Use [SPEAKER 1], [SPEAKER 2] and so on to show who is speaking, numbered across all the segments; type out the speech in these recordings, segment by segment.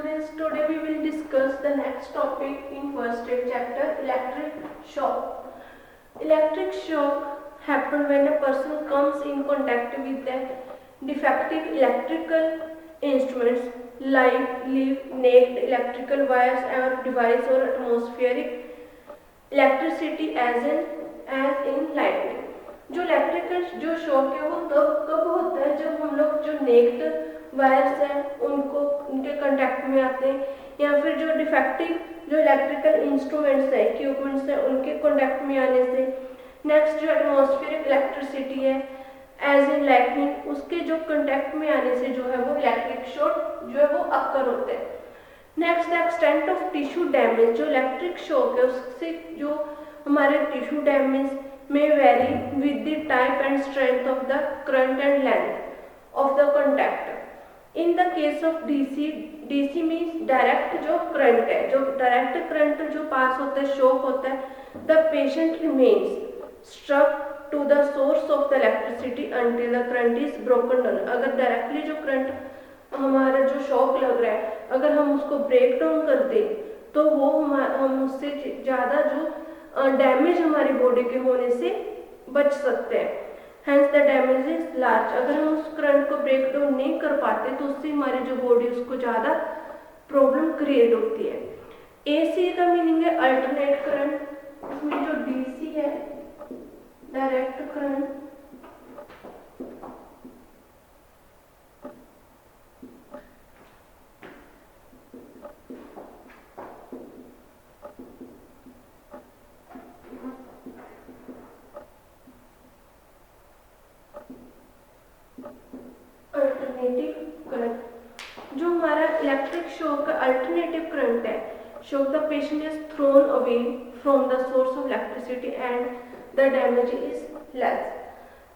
[SPEAKER 1] students, today we will discuss the next topic in first aid chapter, electric shock. Electric shock happens when a person comes in contact with the defective electrical instruments like naked electrical wires or device or atmospheric electricity as in lightning. जो electrical जो shock है वो तब कब होता है जब हम लोग जो नेक्ड वायर्स हैं उनको उनके कांटेक्ट में आते हैं, या फिर जो डिफेक्टिव जो इलेक्ट्रिकल इंस्ट्रूमेंट्स हैं इक्विपमेंट्स हैं उनके कांटेक्ट में आने से। नेक्स्ट जो एटमॉस्फेरिक इलेक्ट्रिसिटी है एज इन लाइटनिंग, उसके जो कांटेक्ट में आने से जो है वो इलेक्ट्रिक शॉक जो है वो अक्कर होते हैं। Next the extent of tissue damage, जो इलेक्ट्रिक शॉक है उससे जो हमारे tissue damage may vary with the type and strength of the current and length of the contact. In the case of DC means direct जो current है, जो direct current जो पास होता है शॉक होता है, the patient remains struck to the source of the electricity until the current is broken down. अगर directly जो current हमारा जो शॉक लग रहा है अगर हम उसको ब्रेक डाउन कर दें तो वो हम उससे ज़्यादा जो डैमेज हमारी बॉडी के होने से बच सकते हैं। Hence the damage is large. अगर हम उस करंट को ब्रेक डाउन नहीं कर पाते तो उससे हमारी जो बॉडी उसको ज़्यादा प्रॉब्लम क्रिएट होती है। AC का मीनिंग है अल्टरनेट करंट, इसमें जो DC है डायरेक्ट करंट, करंट। जो हमारा इलेक्ट्रिक शॉक का अल्टरनेटिव करंट है, shock the patient is thrown away from the source of electricity and the damage is less,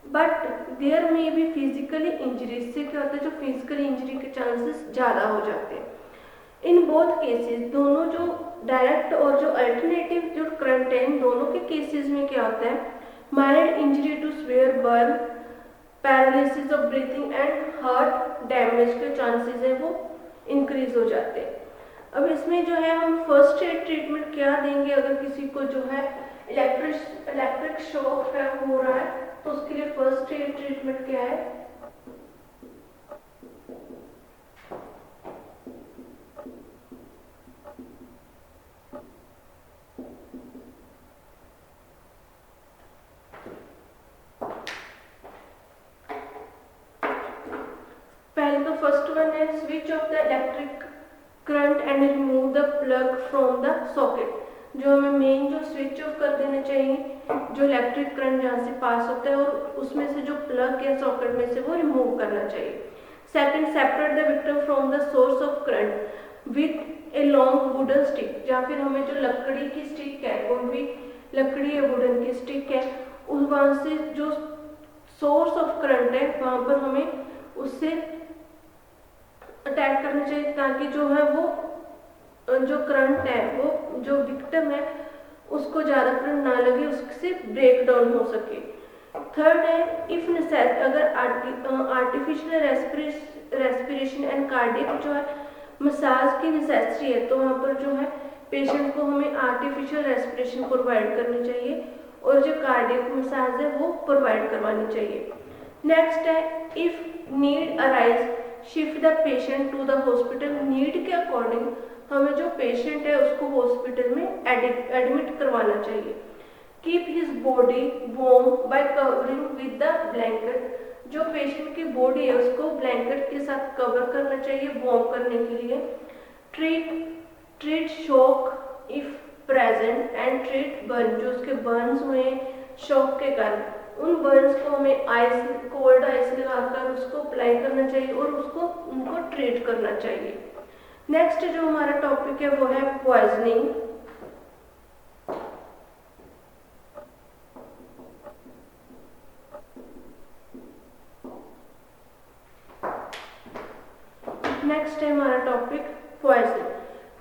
[SPEAKER 1] but there may be physically injury. इससे क्या होता है जो फिजिकली इंजरी के चांसेस ज़्यादा हो जाते हैं। इन बोथ केसेस, दोनों जो डायरेक्ट और जो अल्टरनेटिव जो करंट है इन दोनों के केसेस में क्या होता है, mild injury to severe, burn, paralysis of breathing and heart damage के चांसेस है वो इंक्रीज हो जाते हैं। अब इसमें जो है हम फर्स्ट एड ट्रीटमेंट क्या देंगे अगर किसी को जो है इलेक्ट्रिक शॉक हो रहा है तो उसके लिए फर्स्ट एड ट्रीटमेंट क्या है। पहले तो फर्स्ट वन है switch off the electric current and remove the plug from the socket. जो हमें मेन जो स्विच ऑफ कर देना चाहिए जो इलेक्ट्रिक करंट जहाँ से पास होता है और उसमें से जो प्लग है सॉकेट में से वो रिमूव करना चाहिए। Second, separate the victim from the source of current with a long wooden stick, या फिर हमें जो लकड़ी की स्टिक है कोई भी लकड़ी या वुडन की स्टिक है उस वहाँ से जो सोर्स ऑफ करंट है वहाँ पर हमें उससे अटैक करना चाहिए ताकि जो है वो जो करंट है वो जो विक्टिम है उसको ज़्यादा करंट ना लगे, उससे ब्रेक डाउन हो सके। थर्ड है इफ नेसेसरी, अगर आर्टिफिशियल रेस्पिरेशन एंड कार्डियक जो है मसाज की नेसेसरी है तो वहाँ पर जो है पेशेंट को हमें आर्टिफिशियल रेस्पिरेशन प्रोवाइड करनी चाहिए और जो कार्डियक मसाज है वो प्रोवाइड करवानी चाहिए। नेक्स्ट है if need arise shift the patient to the hospital. Need के अकॉर्डिंग हमें जो पेशेंट है उसको हॉस्पिटल में एडमिट करवाना चाहिए। Keep his body warm bye covering with the blanket. जो पेशेंट की बॉडी है उसको ब्लैंकेट के साथ कवर करना चाहिए वार्म करने के लिए। Treat shock if present and treat burn. जो उसके बर्न्स हुए शॉक के कारण उन बर्न्स को हमें आइस कोल्ड आइस लगाकर उसको अप्लाई करना चाहिए और उनको ट्रीट करना चाहिए। नेक्स्ट जो हमारा टॉपिक है वो है पॉइजनिंग। नेक्स्ट है हमारा topic poison.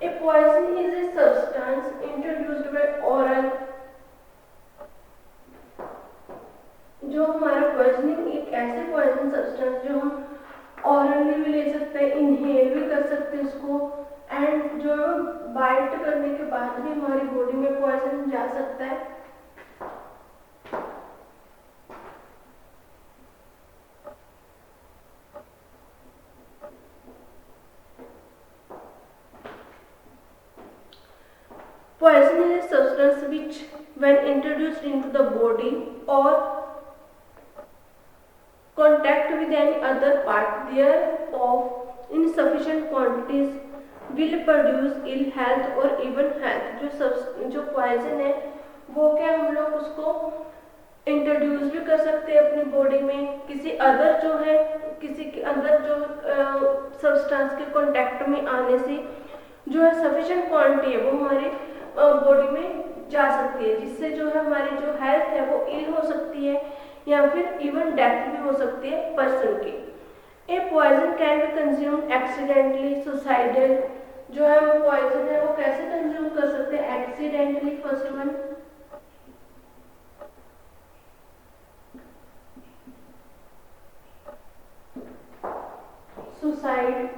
[SPEAKER 1] A poison is a substance introduced by oral. जो हमारा पॉइजनिंग एक ऐसे पॉइजन सब्सटेंस जो हम ऑरली भी ले सकते हैं, इनहेल भी कर सकते हैं उसको, एंड जो बाइट करने के बाद भी हमारी बॉडी में पॉइजन जा सकता है। Poison is a substance which, when introduced into the body or contact with any other part thereof in sufficient quantities, will produce ill health or even health। जो पॉइजन है वो क्या हम लोग उसको इंट्रोड्यूस भी कर सकते हैं अपनी बॉडी में, किसी अदर जो है किसी के अंदर जो सब्सटेंस के कांटेक्ट में आने से जो है सफिशिएंट क्वांटिटी है वो हमारी बॉडी में जा सकती है, जिससे जो है हमारी जो हेल्थ है वो इल हो सकती है या फिर इवन डेथ भी हो सकती है पर्सन की। A poison can be consumed accidentally, suicidal. जो है हम पॉइजन है वो कैसे कंज्यूम कर सकते हैं? Accidentally, first one, suicide,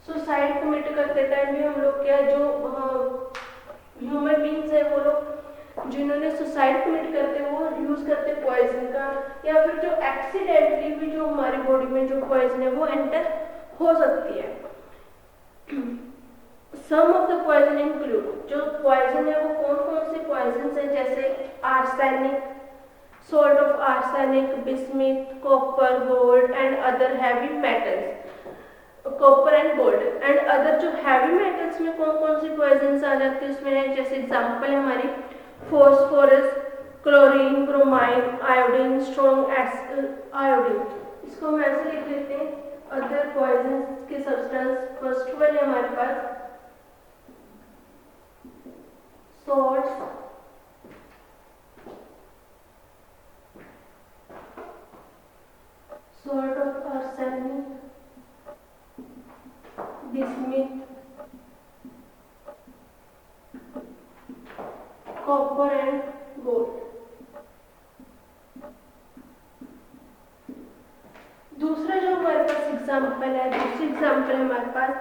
[SPEAKER 1] suicide commit करते टाइम भी हम लोग क्या जो ह्यूमन बींग्स है वो लोग जिन्होंने सुसाइड कमिट करते हैं वो यूज करते हैं पॉइजन का, या फिर जो एक्सीडेंटली भी जो हमारी बॉडी में जो पॉइजन है वो एंटर हो सकती है। सम ऑफ द पॉइजन इंक्लूड, जो पॉइजन है वो कौन कौन से पॉइजन है, जैसे arsenic, salt of arsenic, bismuth, copper, gold and other heavy metals, copper and gold and other जो heavy metals में कौन कौन सी poisons आ जाती है उसमें, जैसे एग्जांपल है हमारी phosphorus, chlorine, bromine, iodine, strong iodine। इसको हम ऐसे लिख लेते हैं other poisons के substance। फर्स्ट वन है हमारे पास salts, salt of arsenic, bismuth, copper and gold। दूसरा जो हमारे पास एग्जाम्पल है, दूसरी एग्जाम्पल है हमारे पास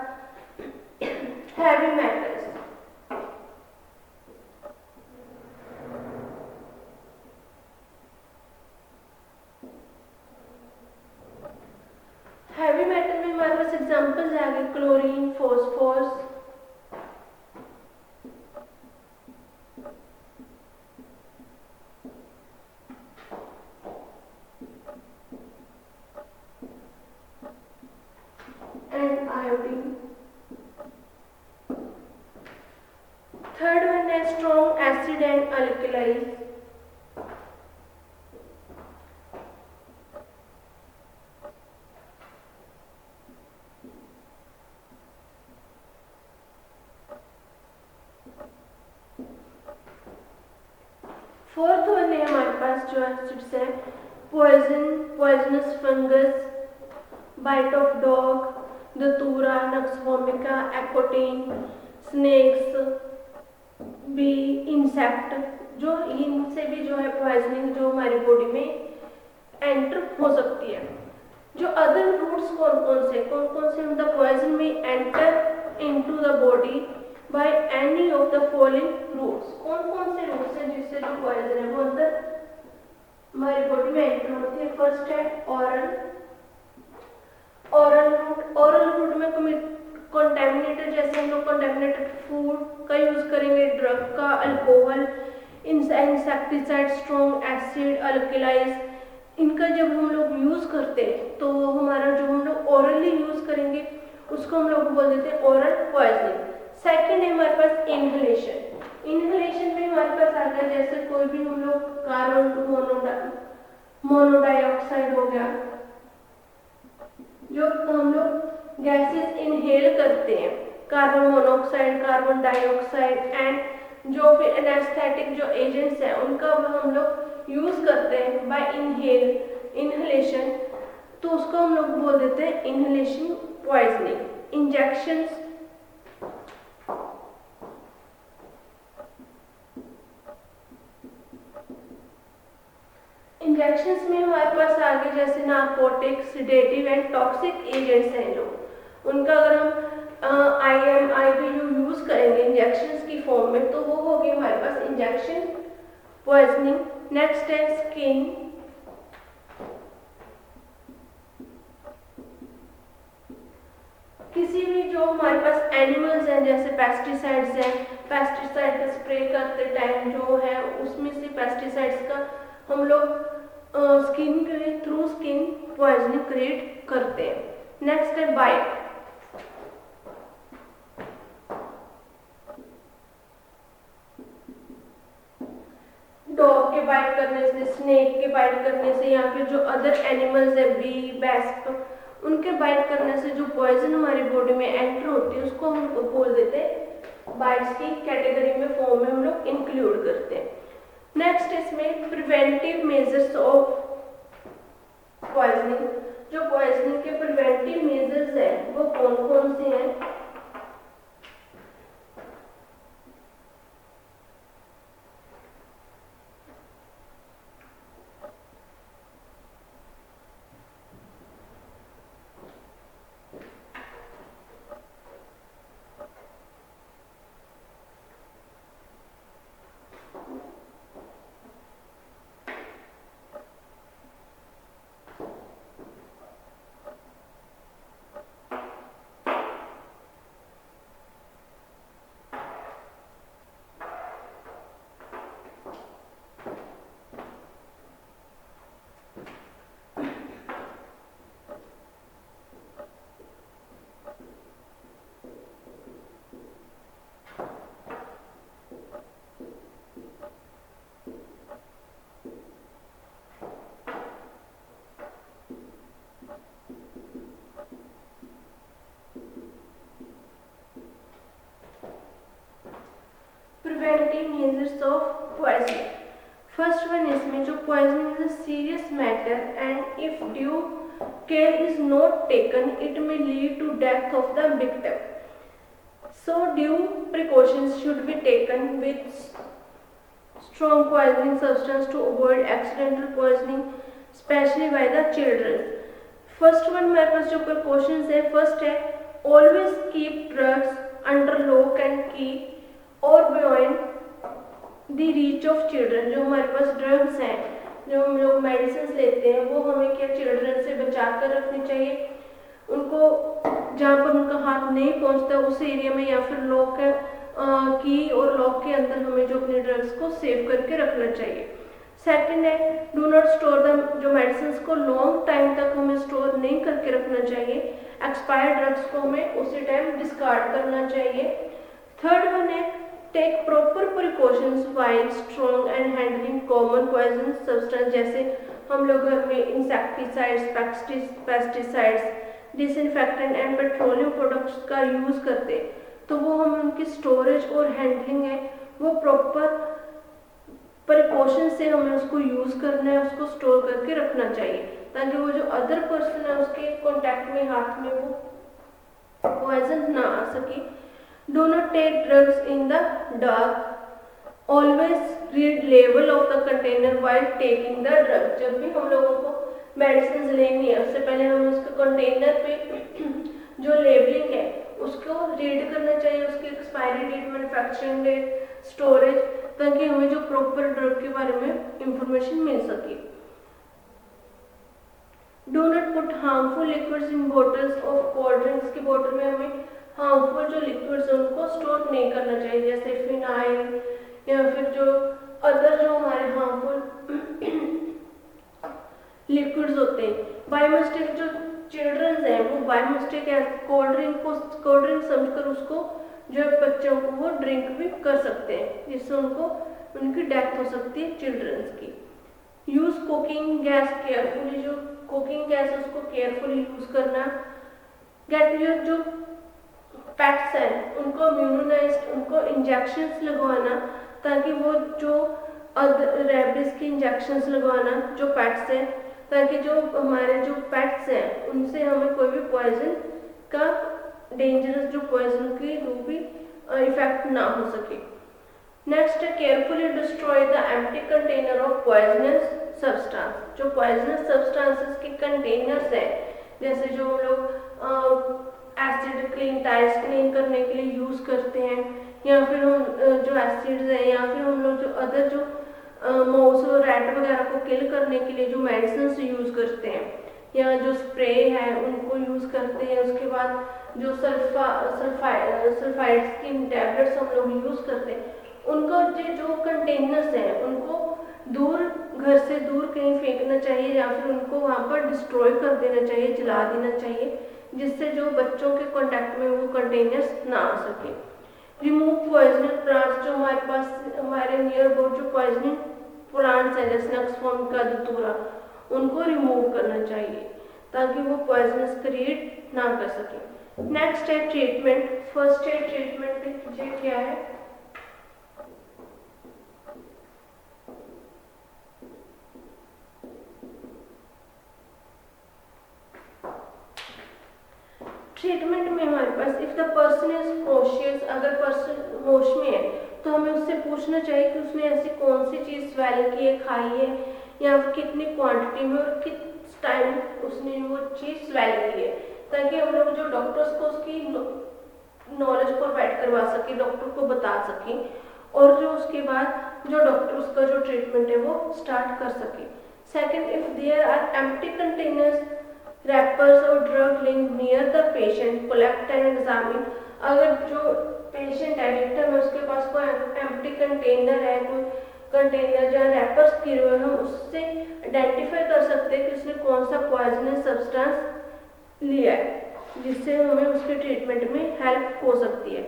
[SPEAKER 1] हैवी मेटल्स। हैवी मेटल में हमारे पास एग्जांपल्स आ गए chlorine, phosphorus, and iodine. Third one है strong acid and alkalies. Fourth one है हमारे पास जो एसिड्स है poison, poisonous fungus, bite of dog, datura, nux vomica, एकोटीन, स्नेक्स, बी, इंसेक्ट। जो इनसे भी जो है पॉइजनिंग जो हमारी बॉडी में एंटर हो सकती है। जो अदर रूट्स कौन कौन से द पॉइजन में enter into the body by any of the following routes. कौन से रूट्स हैं जिससे जो पॉइजन है वो अंदर हमारी बॉडी में एंटर होती है? फर्स्ट है oral, oral route. Oral route में कंटेमिनेटेड, जैसे हम लोग कंटेमिनेटेड फूड का यूज करेंगे, ड्रग का, alcohol, insecticide, strong acid, alkalis, इनका जब हम लोग यूज करते हैं तो हमारा जो हम लोग ओरली यूज करेंगे उसको हम लोग बोल देते हैं ओरल पॉइजनिंग। सेकेंड है हमारे पास इनहेलेशन। इनहेलेशन में हमारे पास आ गया जैसे कोई भी हम लोग कार्बन मोनोडाइऑक्साइड हो गया, जो हम लोग गैसेस इनहेल करते हैं, carbon monoxide, carbon dioxide and जो भी एनेस्थेटिक जो एजेंट्स हैं उनका हम लोग यूज करते हैं बाय इनहेलेशन, तो उसको हम लोग बोल देते हैं इनहेलेशन पॉइजनिंग। इंजेक्शंस, इंजेक्शंस में हमारे पास आगे जैसे narcotics, sedative and toxic agents हैं जो उनका अगर हम IM IV जो यूज करेंगे इंजेक्शंस की फॉर्म में तो वो होगी हमारे पास इंजेक्शन पॉइजनिंग। नेक्स्ट है स्किन, किसी भी जो हमारे पास एनिमल्स हैं जैसे पेस्टिसाइड्स हैं, पेस्टिसाइड का स्प्रे करते टाइम जो है उसमें से पेस्टिसाइड्स का हम लोग स्किन के थ्रू स्किन पॉइजनिंग क्रिएट करते हैं। नेक्स्ट है बाइट, डॉग के बाइट करने से, स्नेक के बाइट करने से या फिर जो अदर एनिमल्स है बी, वेस्प, उनके बाइट करने से जो पॉइजन हमारी बॉडी में एंटर होती है उसको हम बोल देते हैं बाइट्स की कैटेगरी में फॉर्म में हम लोग इंक्लूड करते हैं। नेक्स्ट इसमें प्रिवेंटिव मेजर्स ऑफ पॉइजनिंग, जो पॉइजनिंग के प्रिवेंटिव मेजर्स हैं वो कौन कौन से हैं। Preventive measures of poisoning, first one इसमें जो poisoning is a serious matter and if due care is not taken it may lead to death of the victim. So due precautions should be taken with strong poisoning substance to avoid accidental poisoning, especially by the children. First one हमारे पास जो precautions है, first है always keep drugs under lock and की और beyond the reach of children. जो हमारे पास drugs हैं, जो हम लोग मेडिसिन लेते हैं, वो हमें क्या चिल्ड्रन से बचा कर रखनी चाहिए। उनको जहाँ पर उनका हाथ नहीं पहुँचता उस एरिया में या फिर लॉक की और लॉक के अंदर हमें जो अपने ड्रग्स को सेव करके रखना चाहिए। सेकंड है डू नॉट स्टोर द, जो मेडिसिन को लॉन्ग टाइम तक हमें स्टोर नहीं करके रखना चाहिए। एक्सपायर्ड ड्रग्स को हमें उसी टाइम डिस्कार्ड करना चाहिए। थर्ड वन है take proper precautions while storing and handling common poison substance, जैसे हम लोग घर में insecticides, pesticides, disinfectant and petroleum products का यूज करते हैं तो वो हम उनकी स्टोरेज और हैंडलिंग है वो प्रॉपर प्रिकॉशन से हमें उसको यूज करना है, उसको स्टोर करके रखना चाहिए ताकि वो जो अदर पर्सन है उसके कांटेक्ट में हाथ में वो पॉइजन ना आ सके। Do not take drugs in the dark, always read label of the container while taking the drug. जब भी हम लोगों को मेडिसिन लेनी है उससे पहले हमें उसके कंटेनर पे जो लेबलिंग है उसको रीड करना चाहिए, उसकी expiry date, manufacturing date, storage, ताकि हमें जो प्रॉपर ड्रग के बारे में इंफॉर्मेशन मिल सके। Do not put harmful liquids in bottles of cold drinks की बोतल में हमें हार्मफुल जो लिक्विड्स हैं उनको स्टोर नहीं करना चाहिए, जैसे फिनाइल या फिर जो अदर जो हमारे हार्मफुल लिक्विड्स होते हैं। बाय मिस्टेक जो चिल्ड्रंस हैं वो बाय मिस्टेक कोल्ड ड्रिंक समझकर उसको जो बच्चों को वो ड्रिंक भी कर सकते हैं जिससे उनकी डेथ हो सकती है चिल्ड्रंस की। यूज कुकिंग गैस केयरफुली, जो कुकिंग गैस है उसको केयरफुली यूज करना। गेट योर जो पेट्स हैं उनको इम्यूनाइज्ड, उनको इंजेक्शंस लगवाना ताकि वो जो रेबीज की इंजेक्शंस लगवाना जो पेट्स हैं ताकि जो हमारे जो पेट्स हैं उनसे हमें कोई भी पॉइजन का डेंजरस जो पॉइजन की जो भी इफेक्ट ना हो सके। नेक्स्ट है carefully destroy the empty container of poisonous substance, जो पॉइजनस सब्सटेंसेस के कंटेनर्स है, जैसे जो हम लोग एसिड क्लीन टाइल्स क्लीन करने के लिए यूज करते हैं, या फिर हम जो एसिड्स है, या फिर हम लोग जो अदर जो माउस और रैट वगैरह को किल करने के लिए जो मेडिसिन यूज करते हैं, या जो स्प्रे है उनको यूज करते हैं। उसके बाद जो सल्फाइड्स की टैबलेट्स हम लोग यूज करते हैं, उनका जो कंटेनर्स हैं उनको दूर, घर से दूर कहीं फेंकना चाहिए, या फिर उनको वहाँ पर डिस्ट्रॉय कर देना चाहिए, जला देना चाहिए, जिससे जो बच्चों के कांटेक्ट में वो कंटेनर्स ना आ सके। रिमूव पॉइजनस प्लांट्स, जो हमारे पास हमारे नियर अबाउट जो पॉइजनिंग प्लांट्स हैं, जैसे नक्सफॉर्म का धतूरा, उनको रिमूव करना चाहिए ताकि वो पॉइजनस क्रिएट ना कर सके। नेक्स्ट है ट्रीटमेंट। फर्स्ट एड ट्रीटमेंट क्या है? ट्रीटमेंट में हमारे पास if the person is conscious, अगर पर्सन होश में है तो हमें उससे पूछना चाहिए कि उसने ऐसी कौन सी चीज़ स्वेल की है, खाई है, या फिर कितनी क्वांटिटी में और किस टाइम उसने वो चीज़ स्वेल की है, ताकि हम लोग जो डॉक्टर्स को उसकी नॉलेज प्रोवाइड करवा सके, डॉक्टर को बता सके, और जो उसके बाद जो डॉक्टर उसका जो ट्रीटमेंट है वो स्टार्ट कर सके। Second, if there are empty containers, wrappers और drug link near the patient, collect and examine. अगर जो पेशेंट है, विक्टिम है, उसके पास कोई एम्प्टी कंटेनर है, कोई कंटेनर जहाँ रैपर्स गिरे हुए, हम उससे आइडेंटिफाई कर सकते हैं कि उसने कौन सा पॉइजनस सब्सटेंस लिया है, जिससे हमें उसके ट्रीटमेंट में हेल्प हो सकती है।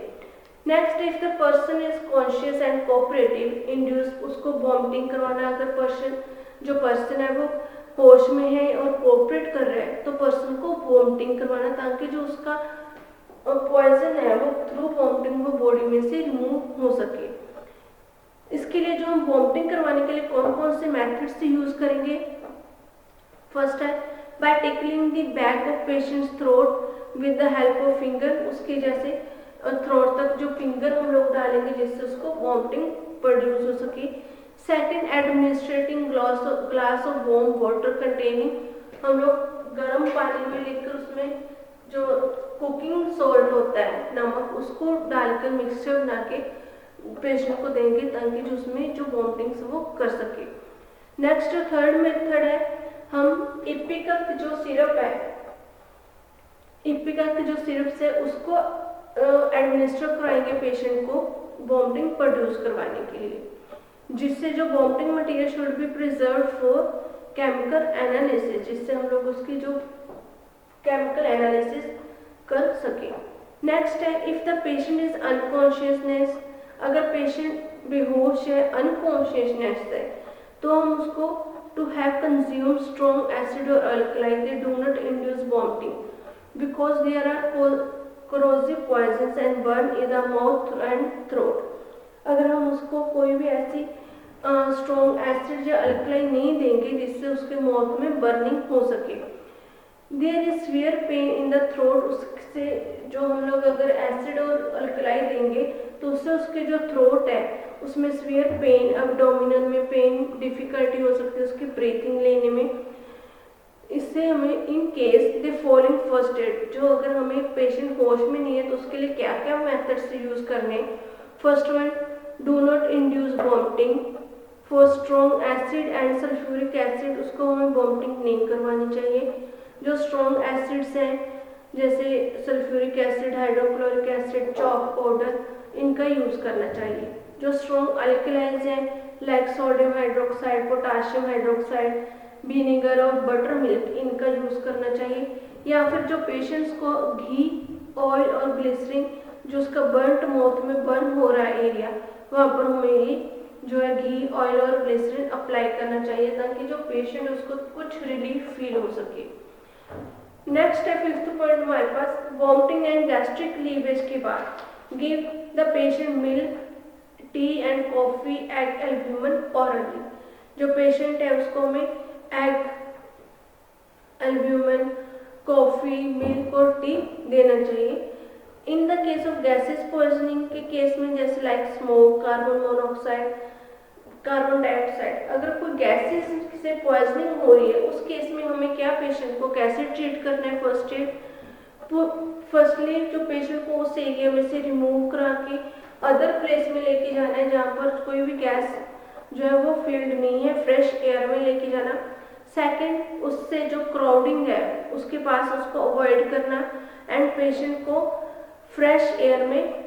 [SPEAKER 1] Next, if the person is conscious and cooperative, induce, उसको वॉमिटिंग करवाना। अगर जो पर्सन है वो होश में है और कोऑपरेट कर रहा है तो पर्सन को वॉमिटिंग करवाना, ताकि जो उसका पॉइजन है वो थ्रू वॉमिटिंग वो बॉडी में से रिमूव हो सके। इसके लिए जो हम वॉमिटिंग करवाने के लिए कौन कौन से मेथड्स से यूज करेंगे? फर्स्ट है by tickling the back of patients throat with the help of finger, उसके जैसे थ्रोट तक जो फिंगर हम लोग डालेंगे जिससे उसको वॉमिटिंग प्रोड्यूस हो सके। Second, administrating glass of warm water containing, हम लोग गर्म पानी में लेकर उसमें जो कुकिंग सॉल्ट होता है, नमक, उसको डालकर मिक्सचर बना के पेशेंट को देंगे ताकि जो उसमें जो वॉमिटिंग्स वो कर सके। नेक्स्ट, थर्ड मेथड है हम इपिकक जो सिरप है, इपिकक जो सिरप से उसको एडमिनिस्टर कराएंगे पेशेंट को वॉमिटिंग प्रोड्यूस करवाने के लिए, जिससे जो vomiting material should be preserve for chemical analysis, जिससे हम लोग उसकी जो केमिकल एनालिसिस कर सके। नेक्स्ट है if the patient is unconsciousness, अगर पेशेंट बेहोश है, अनकॉन्शियसनेस है, तो हम उसको to have consume strong acid और alkali, they do not induce vomiting because there are corrosive poisons and burn in the mouth and throat। अगर हम उसको कोई भी ऐसी स्ट्रॉन्ग एसिड या अल्कली नहीं देंगे जिससे उसके माउथ में बर्निंग हो सके। There is severe pain in the throat, उससे जो हम लोग अगर एसिड और अल्कली देंगे तो उससे उसके जो थ्रोट है उसमें सीवियर पेन, एब्डोमिनल में पेन, डिफिकल्टी हो सकती है उसकी ब्रीथिंग लेने में। इससे हमें in case the following first aid, जो अगर हमें पेशेंट होश में नहीं है तो उसके लिए क्या क्या मेथड्स यूज करने। First one, do not induce vomiting for strong acid and sulphuric acid, उसको हमें वॉमिटिंग नहीं करवानी चाहिए। जो स्ट्रॉन्ग एसिड्स हैं जैसे sulphuric acid, hydrochloric acid, chalk powder, इनका यूज करना चाहिए। जो स्ट्रॉन्ग अल्कलाइज हैं like sodium hydroxide, potassium hydroxide, vinegar और बटर मिल्क, इनका यूज करना चाहिए। या फिर जो पेशेंट्स को घी, ऑयल और ग्लिसरीन, जो उसका बर्नट माउथ में बर्न हो रहा है एरिया, वहाँ पर हमें ये जो है घी, ऑयल और ग्लिसरीन अप्लाई करना चाहिए ताकि जो पेशेंट उसको कुछ रिलीफ फील हो सके। नेक्स्ट है फिफ्थ पॉइंट हमारे पास वॉमिटिंग एंड गैस्ट्रिक लीवेज के बाद give the patient milk, T and coffee, egg, albumin hourly. जो पेशेंट है उसको हमें एग, एल्ब्यूमिन, कॉफी, मिल्क और टी देना चाहिए। In the case of gases poisoning के केस में जैसे like smoke, carbon monoxide, carbon dioxide, अगर कोई गैसेस से पॉइजनिंग हो रही है, उस केस में हमें क्या पेशेंट को कैसे ट्रीट करना है। फर्स्ट एड, तो फर्स्टली जो पेशेंट को उस एरिया में से रिमूव करा के अदर प्लेस में लेके जाना है जहाँ पर कोई भी गैस जो है वो फील्ड नहीं है, फ्रेश एयर में लेके जाना। सेकंड, उससे जो क्राउडिंग है उसके पास उसको अवॉइड करना एंड पेशेंट को फ्रेश एयर में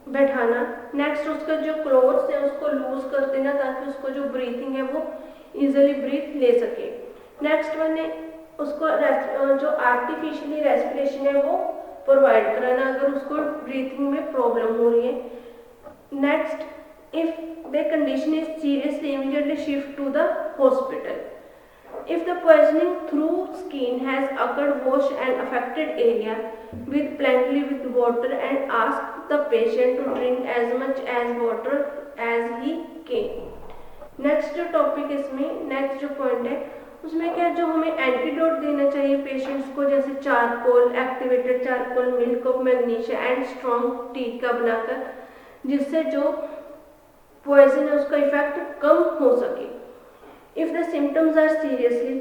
[SPEAKER 1] बैठाना। नेक्स्ट, उसका जो क्लोथ्स है उसको लूज कर देना ताकि उसको जो ब्रीथिंग है वो इजीली ब्रीथ ले सके। नेक्स्ट वन है उसको जो आर्टिफिशियली रेस्पिरेशन है वो प्रोवाइड कराना अगर उसको ब्रीथिंग में प्रॉब्लम हो रही है। Next, if the condition is serious immediately shift to the hospital. If the poisoning through skin has occurred, wash an affected area with plenty with water and ask the patient to drink as much as water as he can. Next जो topic इसमें next जो point है उसमें क्या जो हमें antidote देना चाहिए पेशेंट्स को, जैसे charcoal, activated charcoal, milk of magnesia and strong T का बनाकर, जिससे जो पॉइजन है उसका इफेक्ट कम हो सके। If the symptoms are seriously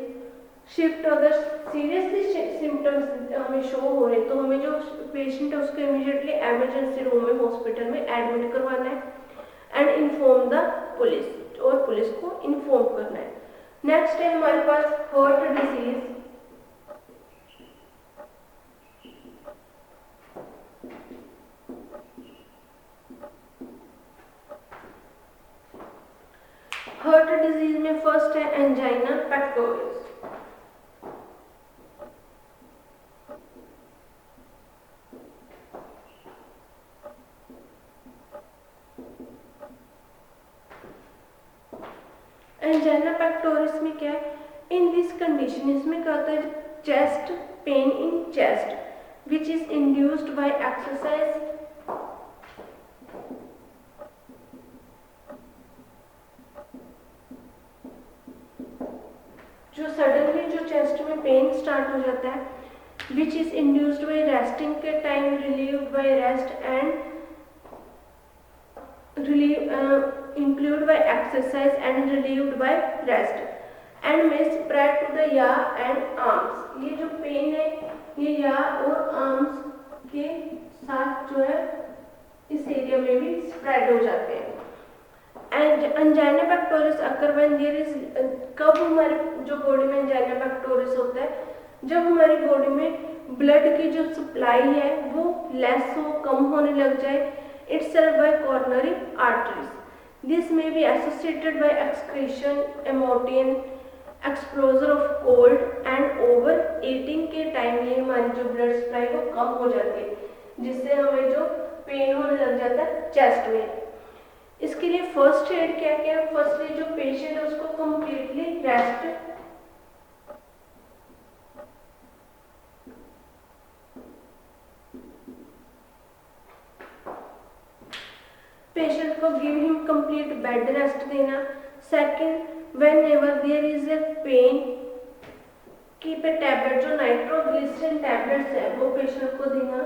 [SPEAKER 1] shift, अगर सीरियसली सिम्टम्स हमें शो हो रहे तो हमें जो पेशेंट है उसको इमीडिएटली इमरजेंसी रूम में हॉस्पिटल में एडमिट करवाना है एंड इन्फॉर्म द पुलिस, और पुलिस को इन्फॉर्म करना है। नेक्स्ट है हमारे पास हार्ट डिजीज। हार्ट डिजीज में फर्स्ट है एंजाइना पेक्टोरिस। एंजाइना पेक्टोरिस में क्या है, इन दिस कंडीशन इसमें क्या होता है, chest pain in chest which is induced by exercise. जो सडनली जो चेस्ट में पेन स्टार्ट हो जाता है, which is induced by resting के time, relieved by rest and included by exercise and relieved by rest and may spread to the yaw and arms। ये जो pen है ये yaw और arms के साथ जो है इस एरिया में भी स्प्रेड हो जाते हैं। And angina pectoris occur when there is, कब हमारे जो बॉडी में एंजाइना पेक्टोरिस होता है, जब हमारी बॉडी में ब्लड की जो सप्लाई है वो लेस हो, कम होने लग जाए। It's serve by coronary arteries. This may be associated by excretion, emotion, exposure of cold and overeating के टाइम ये हमारी जो ब्लड सप्लाई वो कम हो जाती है, जिससे हमें जो पेन होने लग जाता है चेस्ट में। इसके लिए फर्स्ट एड क्या क्या है, फर्स्टली जो पेशेंट है उसको कंप्लीटली रेस्ट, पेशेंट को give him complete bed rest देना। Second, whenever there is a pain keep a tablet, जो नाइट्रोग्लिसरीन टैबलेट्स है वो पेशेंट को देना।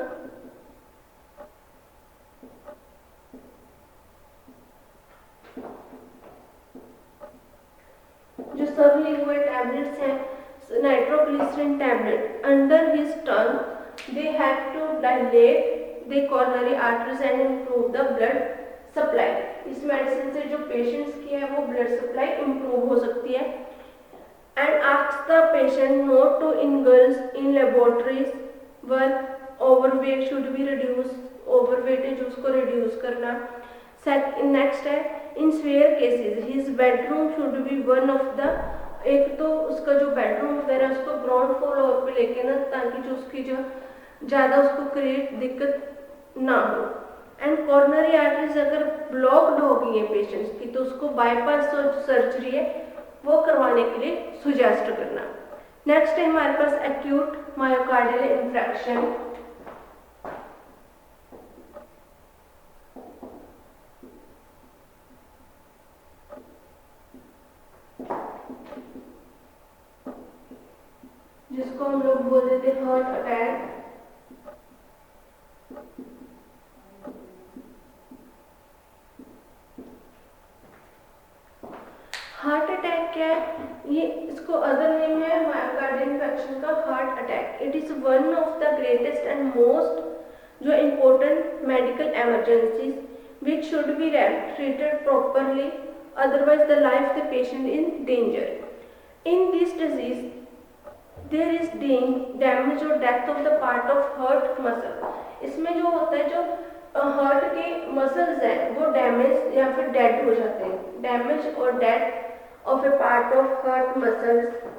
[SPEAKER 1] जो सब लिक्विड टैबलेट्स हैं nitroglycerin tablet under his tongue, they have to dilate the coronary arteries and improve the blood supply. इस medicine से जो पेशेंट्स की है वो ब्लड सप्लाई इंप्रूव हो सकती है। And ask the patient not to indulge in laboratories work, overweight should be reduce, overweight है जो उसको रिड्यूस करना। नेक्स्ट है in severe cases his bedroom should be one of the, एक तो उसका जो बेडरूम वगैरह उसको ग्राउंड फ्लोर पे लेके ना, ताकि जो उसकी जो ज़्यादा उसको क्रिएट दिक्कत ना हो। एंड कोरोनरी आर्टरीज अगर ब्लॉक्ड हो गई है पेशेंट्स की तो उसको बाईपास सर्जरी है वो करवाने के लिए सुजेस्ट करना। नेक्स्ट है हमारे पास एक्यूट मायोकार्डियल इंफ्रैक्शन। जिसको हम लोग बोलते थे हार्ट अटैक। हार्ट अटैक क्या है, ये इसको अदर नेम है मायोकार्डियल इन्फेक्शन का heart attack. It is one of the greatest and most जो important medical emergencies which should be treated properly, otherwise the life of the patient in danger. In this disease, there is damage or death of the part of heart muscle. इसमें जो होता है, जो heart के muscles हैं वो damage या फिर डेड हो जाते हैं। डैमेज और death of A part of heart muscles.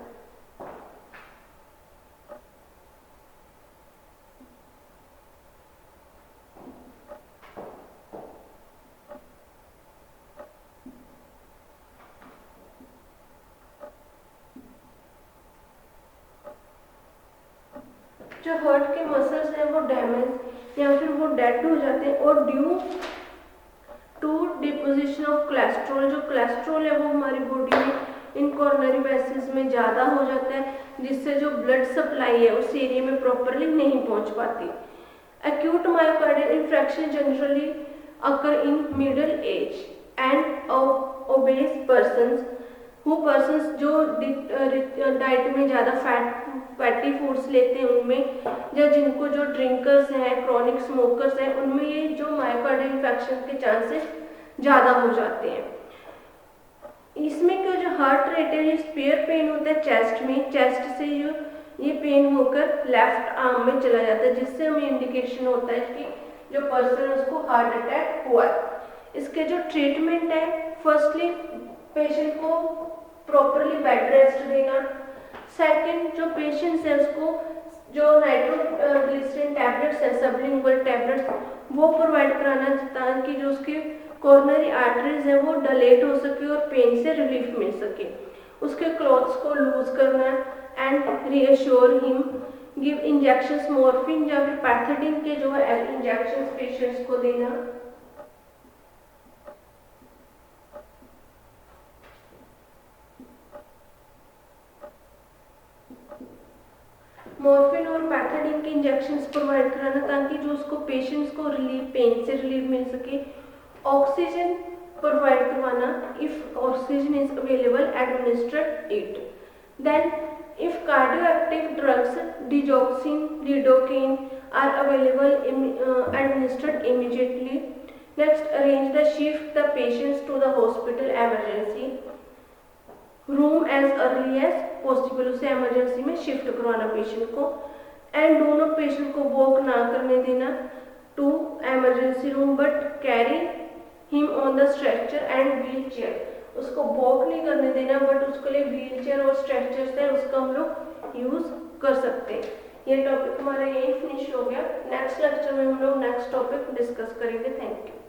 [SPEAKER 1] जो हार्ट के मसल्स हैं वो डैमेज या फिर वो डेड हो जाते हैं, और due to deposition of cholesterol. जो कोलेस्ट्रॉल है वो हमारी बॉडी में इन कॉर्नरी वेसल्स में ज़्यादा हो जाता है, जिससे जो ब्लड सप्लाई है उस एरिया में प्रॉपरली नहीं पहुंच पाती। Acute myocardial infection generally occur in middle age and obese persons persons जो डाइट में ज़्यादा फैटी फूड्स लेते हैं उनमें, या जिनको जो ड्रिंकर्स हैं, क्रॉनिक स्मोकर्स हैं, उनमें ये जो मायोकार्डियल इन्फेक्शन के चांसेस ज़्यादा हो जाते हैं। इसमें क्या जो हार्ट रेट है, ये स्पेयर पेन होता है चेस्ट में, चेस्ट से जो ये पेन होकर लेफ्ट आर्म में चला जाता है, जिससे हमें इंडिकेशन होता है कि जो पर्सन है उसको हार्ट अटैक हुआ है। इसके जो ट्रीटमेंट है, फर्स्टली पेशेंट को प्रॉपरली बेड रेस्ट देना। सेकंड, जो पेशेंट्स है उसको जो नाइट्रोग्लिसरीन टैबलेट्स है, सबलिंगुअल टैबलेट्स, वो प्रोवाइड कराना ताकि जो उसके कॉर्नरी आर्टरीज है वो डायलेट हो सके और पेन से रिलीफ मिल सके। उसके क्लॉथ्स को लूज करना and reassure him, give injections morphine या फिर पैथेडिन के जो है इंजेक्शंस पेशेंट्स को देना। मॉर्फिन और पैथेडिन के इंजेक्शंस प्रोवाइड कराना ताकि जो उसको पेशेंट्स को रिलीफ, पेन से रिलीफ मिल सके। ऑक्सीजन प्रोवाइड करवाना, if oxygen is available administrate it. Then if cardioactive drugs digoxin, lidocaine are available administered immediately. Next, arrange the shift the patients to the hospital emergency room as early as possible. उसे emergency में shift करवाना patient को। And do not patient को walk ना करने देना to emergency room, but carry him on the stretcher and wheel chair. उसको walk नहीं करने देना, बट उसके लिए व्हील चेयर और स्ट्रेचर्स है उसका हम लोग यूज कर सकते हैं। ये टॉपिक हमारा यही फिनिश हो गया। नेक्स्ट लेक्चर में हम लोग नेक्स्ट टॉपिक डिस्कस करेंगे। Thank you.